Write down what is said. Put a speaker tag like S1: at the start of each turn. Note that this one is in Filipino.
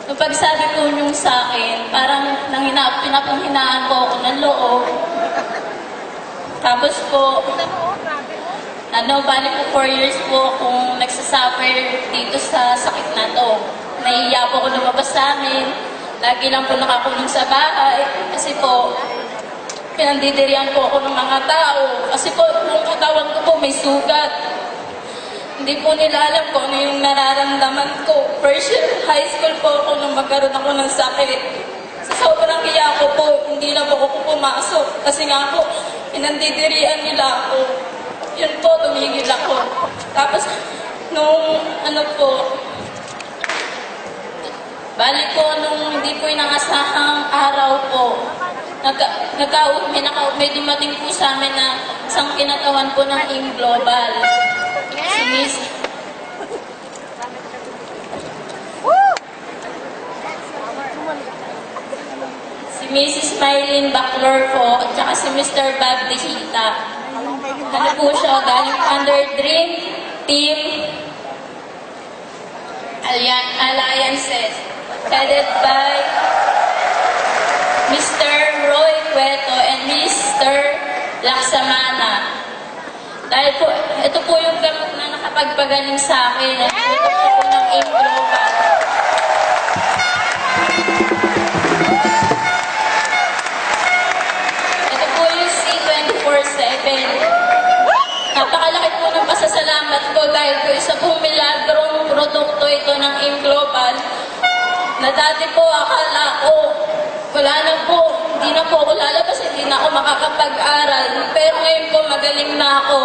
S1: Nung pagsabi po niyong sa akin, parang pinapanghinaan po ako ng loob. Tapos po, bali po 4 years po akong nagsasuffer dito sa sakit na to. Nahihiya po ako lumabas sa amin. Lagi lang po nakakulong sa bahay. Kasi po, pinandidirihan po ako ng mga tao. Kasi po, yung katawan ko po may sugat. Hindi po nila alam kung ano yung nararamdaman ko. First year high school po ako nung magkaroon ako ng sakit. Sa sobrang hiya ko po, hindi na po ako pumasok. Kasi nga po, pinandidirihan nila ako. Yun po, tumigil ako. Tapos, nung balik po nung hindi po inangasahang araw po, may dumating po sa amin na isang kinatawan po ng AIM Global. Si Mrs. Mylene Baclor po, at saka si Mr. Bob Dejita. Ano po siya, galing under Dream Team Alliances, headed by Mr. Roy Cueto and Mr. Laksamana. Dahil po, ito po yung gamot na nakapagpagaling sa akin. Ito po ng AIM Global. Ito po yung C24/7. Napakalaki po ng pasasalamat ko dahil po isa pong milagrong produkto ito ng AIM Global na dati po akala ko wala na po, hindi na po ako lalabas, hindi na ako makakapag-aral. Pero ngayon po magaling na ako.